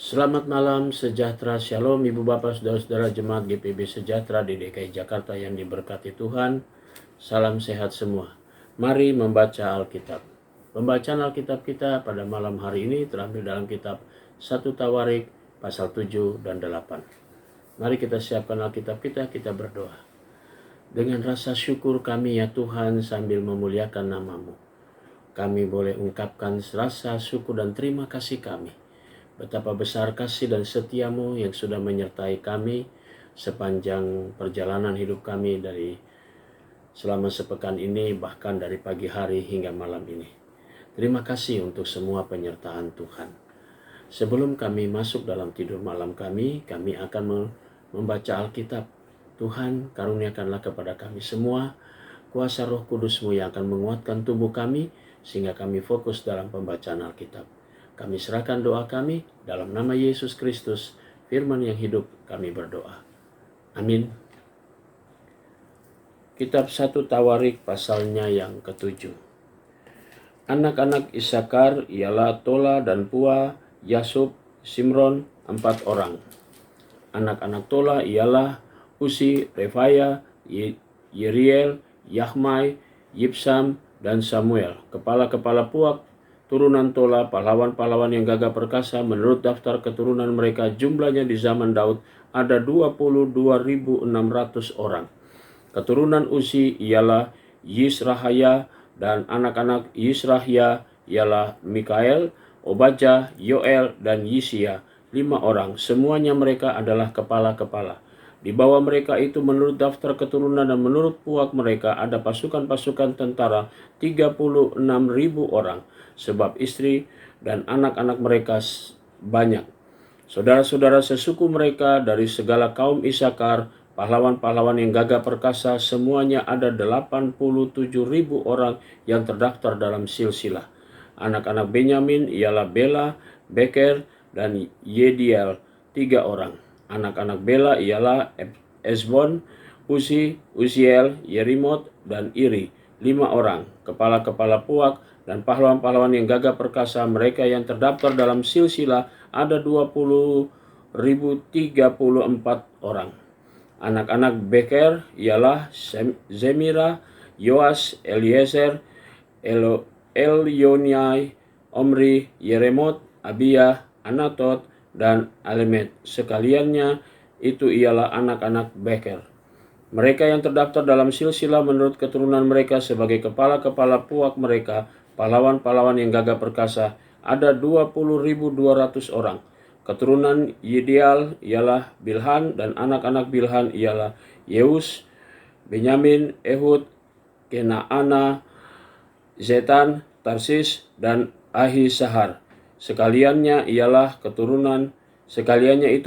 Selamat malam, sejahtera, shalom Ibu Bapak, Saudara-saudara Jemaat GPB Sejahtera di DKI Jakarta yang diberkati Tuhan. Salam sehat semua. Mari membaca Alkitab. Pembacaan Alkitab kita pada malam hari ini terambil dalam kitab 1 Tawarik pasal 7 dan 8. Mari kita siapkan Alkitab kita berdoa. Dengan rasa syukur kami ya Tuhan sambil memuliakan nama-Mu. Kami boleh ungkapkan rasa syukur dan terima kasih kami. Betapa besar kasih dan setia-Mu yang sudah menyertai kami sepanjang perjalanan hidup kami dari selama sepekan ini, bahkan dari pagi hari hingga malam ini. Terima kasih untuk semua penyertaan Tuhan. Sebelum kami masuk dalam tidur malam kami akan membaca Alkitab. Tuhan, karuniakanlah kepada kami semua kuasa Roh Kudus-Mu yang akan menguatkan tubuh kami sehingga kami fokus dalam pembacaan Alkitab. Kami serahkan doa kami dalam nama Yesus Kristus, firman yang hidup, kami berdoa. Amin. Kitab 1 Tawarik pasalnya yang ke-7. Anak-anak Isakar ialah Tola dan Pua, Yasub, Simron, 4 orang. Anak-anak Tola ialah Usi, Refaya, Yeriel, Yahmai, Yibsam, dan Samuel. Kepala-kepala Puak turunan Tola, pahlawan-pahlawan yang gagah perkasa, menurut daftar keturunan mereka jumlahnya di zaman Daud ada 22.600 orang. Keturunan Usi ialah Yisrahaya, dan anak-anak Yisrahya ialah Mikael, Obadjah, Yoel, dan Yisia, 5 orang. Semuanya mereka adalah kepala-kepala. Di bawah mereka itu menurut daftar keturunan dan menurut puak mereka ada pasukan-pasukan tentara 36.000 orang. Sebab istri dan anak-anak mereka banyak. Saudara-saudara sesuku mereka dari segala kaum Isakar, pahlawan-pahlawan yang gagah perkasa, semuanya ada 87.000 orang yang terdaftar dalam silsilah. Anak-anak Benyamin ialah Bela, Beker, dan Yediel, 3 orang. Anak-anak Bela ialah Esbon, Uzi, Uziel, Yerimot, dan Iri, 5 orang. Kepala-kepala puak dan pahlawan-pahlawan yang gagah perkasa, mereka yang terdaftar dalam silsilah ada 20.034 orang. Anak-anak Beker ialah Zemira, Yoas, Eliezer, Elionai, Omri, Yeremot, Abiyah, Anatot, dan Alemet. Sekaliannya itu ialah anak-anak Beker. Mereka yang terdaftar dalam silsilah menurut keturunan mereka sebagai kepala-kepala puak mereka, pahlawan-pahlawan yang gagah perkasa, ada 20.200 orang. Keturunan Yedial ialah Bilhan, dan anak-anak Bilhan ialah Yeus, Benyamin, Ehud, Kenaana, Zetan, Tarsis, dan Ahisahar. Sekaliannya itu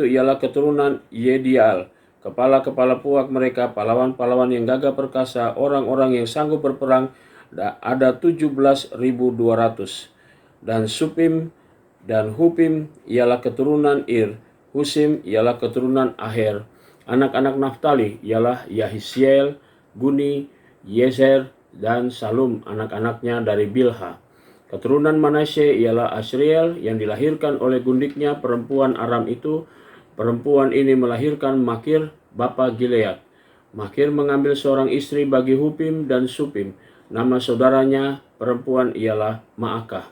ialah keturunan Yedial. Kepala-kepala puak mereka, pahlawan-pahlawan yang gagah perkasa, orang-orang yang sanggup berperang, ada 17.200. Dan Supim dan Hupim ialah keturunan Ir. Husim ialah keturunan Aher. Anak-anak Naftali ialah Yahisiel, Guni, Yezer, dan Salum, anak-anaknya dari Bilha. Keturunan Manasye ialah Asriel yang dilahirkan oleh gundiknya perempuan Aram itu. Perempuan ini melahirkan Makir, bapa Gilead. Makir mengambil seorang istri bagi Hupim dan Supim. Nama saudaranya perempuan ialah Maakah.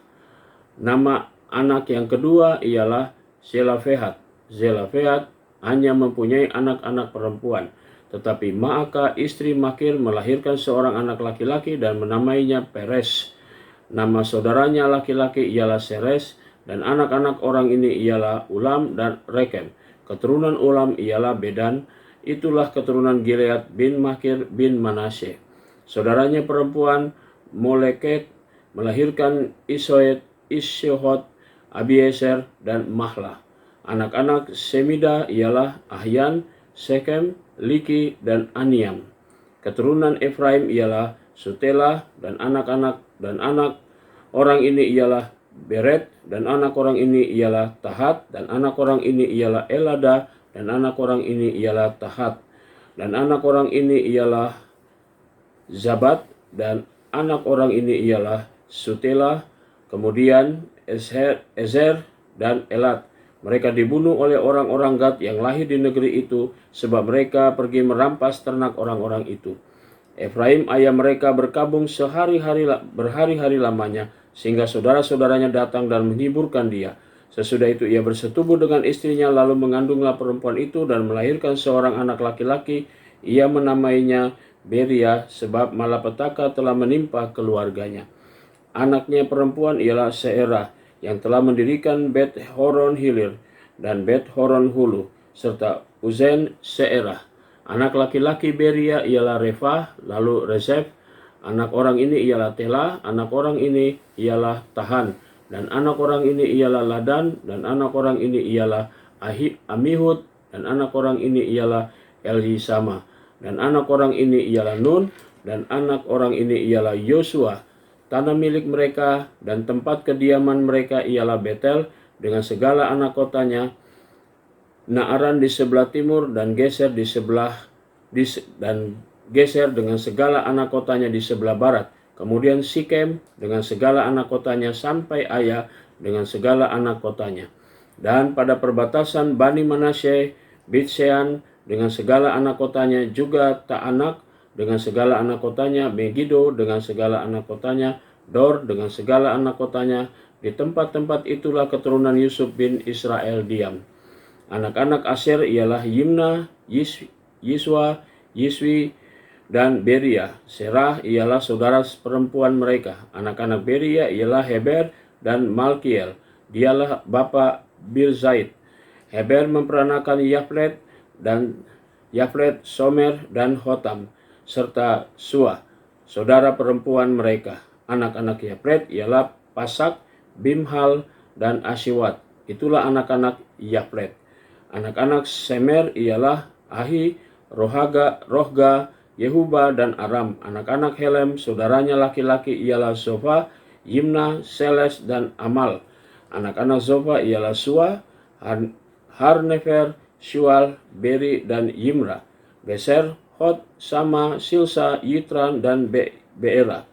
Nama anak yang kedua ialah Zelafehat. Zelafehat hanya mempunyai anak-anak perempuan. Tetapi Maakah istri Makir melahirkan seorang anak laki-laki dan menamainya Peres. Nama saudaranya laki-laki ialah Seres, dan anak-anak orang ini ialah Ulam dan Rekem. Keturunan Ulam ialah Bedan. Itulah keturunan Gilead bin Makir bin Manasye. Saudaranya perempuan Moleket melahirkan Isyohot, Abiezer, dan Mahlah. Anak-anak Semida ialah Ahyan, Sekem, Liki, dan Aniam. Keturunan Efraim ialah Sutela, dan anak orang ini ialah Beret, dan anak orang ini ialah Tahat, dan anak orang ini ialah Elada, dan anak orang ini ialah Tahat, dan anak orang ini ialah Zabat, dan anak orang ini ialah Sutela. Kemudian Ezer dan Elat. Mereka dibunuh oleh orang-orang Gad yang lahir di negeri itu, sebab mereka pergi merampas ternak orang-orang itu. Efraim ayah mereka berkabung berhari-hari lamanya, sehingga saudara-saudaranya datang dan menghiburkan dia. Sesudah itu ia bersetubuh dengan istrinya, lalu mengandunglah perempuan itu dan melahirkan seorang anak laki-laki. Ia menamainya Beria, sebab malapetaka telah menimpa keluarganya. Anaknya perempuan ialah Seerah, yang telah mendirikan Bet Horon Hilir dan Bet Horon Hulu, serta Uzen Seerah. Anak laki-laki Beria ialah Refah, lalu Rezef. Anak orang ini ialah Tela, anak orang ini ialah Tahan, dan anak orang ini ialah Ladan, dan anak orang ini ialah Amihud, dan anak orang ini ialah Elhisama, dan anak orang ini ialah Nun, dan anak orang ini ialah Yosua. Tanah milik mereka dan tempat kediaman mereka ialah Betel dengan segala anak kotanya, Naaran di sebelah timur, dan Geser dengan segala anak kotanya di sebelah barat. Kemudian Sikem dengan segala anak kotanya sampai Aya dengan segala anak kotanya. Dan pada perbatasan Bani Manasye, Bitsean dengan segala anak kotanya, juga Ta'anak dengan segala anak kotanya, Megiddo dengan segala anak kotanya, Dor dengan segala anak kotanya. Di tempat-tempat itulah keturunan Yusuf bin Israel diam. Anak-anak Asher ialah Yimna, Yiswa, Yiswi, dan Beria. Serah ialah saudara perempuan mereka. Anak-anak Beria ialah Heber dan Malkiel. Dialah bapa Bilzaid. Heber memperanakan Yaflet, Somer, dan Hotam, serta Sua, saudara perempuan mereka. Anak-anak Yaflet ialah Pasak, Bimhal, dan Ashiwat. Itulah anak-anak Yaflet. Anak-anak Semer ialah Ahi, Rohga, Yehuba, dan Aram. Anak-anak Helem, saudaranya laki-laki ialah Zofa, Yimna, Seles, dan Amal. Anak-anak Zofa ialah Sua, Harnefer, Shual, Beri, dan Yimra. Beser, Hot, Sama, Silsa, Yitran, dan Beera.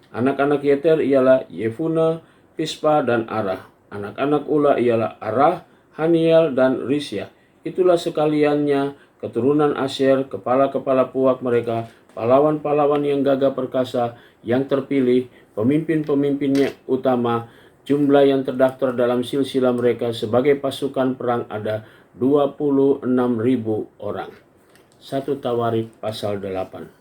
Anak-anak Yeter ialah Yefuna, Pispa, dan Arah. Anak-anak Ula ialah Arah, Haniel, dan Risya. Itulah sekaliannya keturunan Asher, kepala-kepala puak mereka, pahlawan-pahlawan yang gagah perkasa, yang terpilih, pemimpin-pemimpinnya utama. Jumlah yang terdaftar dalam silsilah mereka sebagai pasukan perang ada 26.000 orang. 1 Tawarikh pasal 8.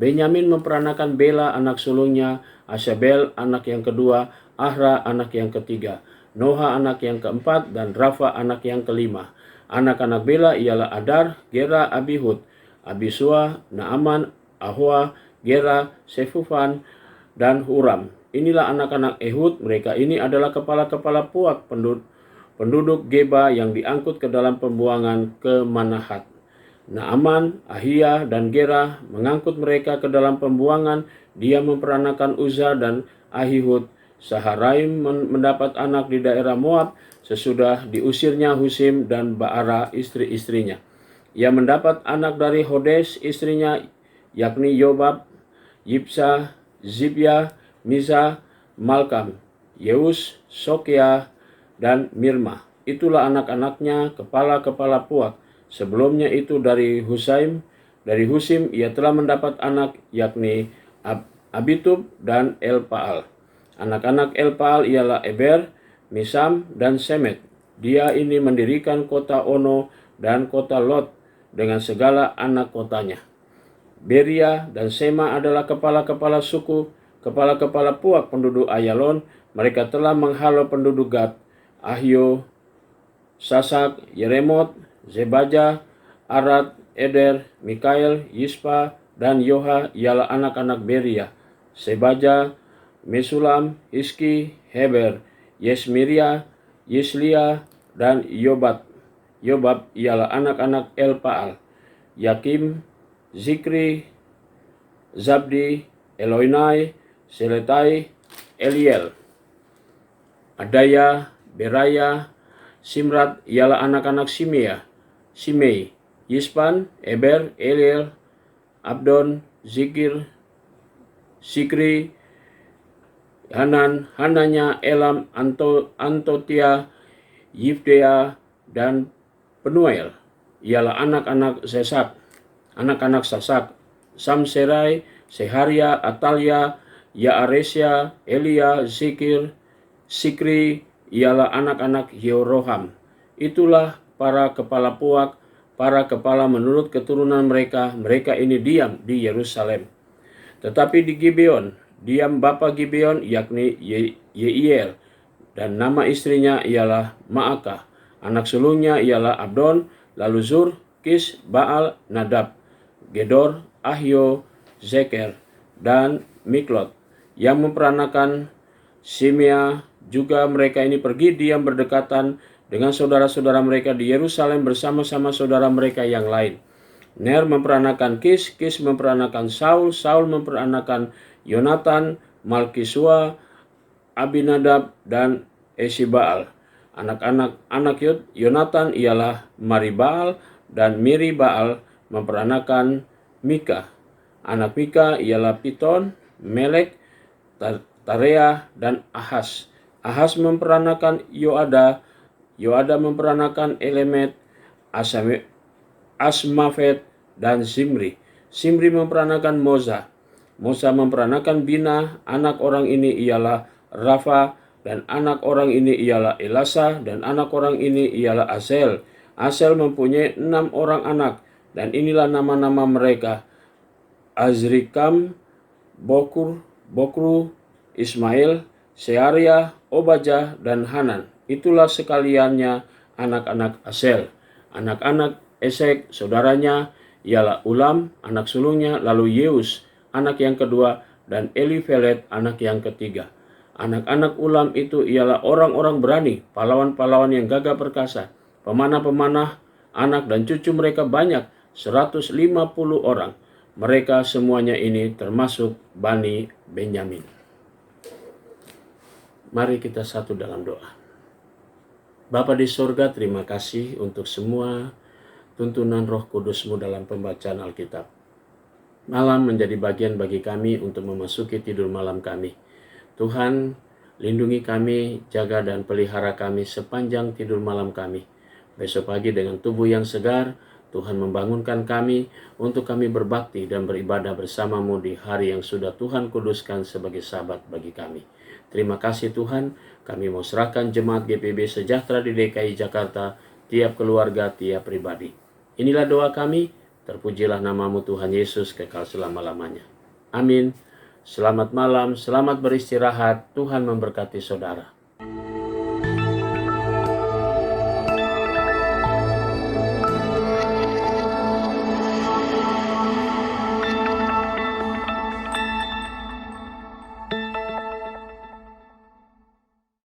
Benyamin memperanakan Bela anak sulungnya, Asabel anak yang kedua, Ahra anak yang ketiga, Noha anak yang keempat, dan Rafa anak yang kelima. Anak-anak Bela ialah Adar, Gera, Abihud, Abisua, Naaman, Ahwa, Gera, Sefufan, dan Huram. Inilah anak-anak Ehud. Mereka ini adalah kepala-kepala puak penduduk Geba yang diangkut ke dalam pembuangan ke Manahat. Naaman, Ahia, dan Gera mengangkut mereka ke dalam pembuangan. Dia memperanakan Uza dan Ahihud. Saharaim mendapat anak di daerah Moab sesudah diusirnya Husim dan Baara istri-istrinya. Ia mendapat anak dari Hodes istrinya, yakni Yobab, Yipsa, Zibya, Miza, Malkam, Yeus, Sokia, dan Mirma. Itulah anak-anaknya, kepala-kepala puak. Sebelumnya itu dari Husim ia telah mendapat anak, yakni Abitub dan Elpaal. Anak-anak Elpaal ialah Eber, Misam, dan Semet. Dia ini mendirikan kota Ono dan kota Lot dengan segala anak kotanya. Beria dan Sema adalah kepala-kepala suku, kepala-kepala puak penduduk Ayalon. Mereka telah menghalau penduduk Gad, Ahio, Sasak, Yeremot, Zebaja, Arad, Eder, Mikael, Yispa, dan Yoha ialah anak-anak Beria. Sebaja, Mesulam, Hiski, Heber, Yesmiria, Yislia, dan Yobab. Yobab ialah anak-anak Elpaal. Yakim, Zikri, Zabdi, Eloinai, Seletai, Eliel. Adaya, Beraya, Simrat ialah anak-anak Simei, Yispan, Eber, Eliel, Abdon, Zikir, Sikri, Hananya, Elam, Antotia, Yifdea, dan Penuel ialah anak-anak Sasak, Samserai, Seharia, Atalia, Yaaresya, Elia, Sikri ialah anak-anak Yeroham. Itulah para kepala puak, para kepala menurut keturunan mereka. Mereka ini diam di Yerusalem. Tetapi di Gibeon, diam bapa Gibeon yakni Yeiel, dan nama istrinya ialah Maakah. Anak sulungnya ialah Abdon, lalu Zur, Kis, Baal, Nadab, Gedor, Ahio, Zeker, dan Miklot yang memperanakan Simea. Juga mereka ini pergi diam berdekatan dengan saudara-saudara mereka di Yerusalem bersama-sama saudara mereka yang lain. Ner memperanakan Kis, Kis memperanakan Saul, Saul memperanakan Yonatan, Malkisua, Abinadab, dan Esibaal. Anak Yonatan ialah Maribaal, dan Miribaal memperanakan Mika. Anak Mika ialah Piton, Melek, Tarea, dan Ahas. Ahas memperanakan Yoada, Yoada memperanakan Elemet, Asmafet, dan Zimri. Zimri memperanakan Moza. Moza memperanakan Bina. Anak orang ini ialah Rafa, dan anak orang ini ialah Elasa, dan anak orang ini ialah Asel. Asel mempunyai 6 orang anak, dan inilah nama-nama mereka: Azrikam, Bokru, Ismail, Searia, Obajah, dan Hanan. Itulah sekaliannya anak-anak Asel. Anak-anak Esek, saudaranya, ialah Ulam, anak sulungnya, lalu Yeus, anak yang kedua, dan Elifelet, anak yang ketiga. Anak-anak Ulam itu ialah orang-orang berani, pahlawan-pahlawan yang gagah perkasa, pemanah-pemanah, anak dan cucu mereka banyak, 150 orang. Mereka semuanya ini termasuk Bani Benyamin. Mari kita satu dalam doa. Bapa di surga, terima kasih untuk semua tuntunan Roh Kudus-Mu dalam pembacaan Alkitab. Malam menjadi bagian bagi kami untuk memasuki tidur malam kami. Tuhan, lindungi kami, jaga dan pelihara kami sepanjang tidur malam kami. Besok pagi dengan tubuh yang segar, Tuhan membangunkan kami untuk kami berbakti dan beribadah bersama-Mu di hari yang sudah Tuhan kuduskan sebagai Sabat bagi kami. Terima kasih Tuhan, kami mau serahkan jemaat GPB Sejahtera di DKI Jakarta, tiap keluarga, tiap pribadi. Inilah doa kami, terpujilah nama-Mu Tuhan Yesus kekal selama-lamanya. Amin. Selamat malam, selamat beristirahat, Tuhan memberkati saudara.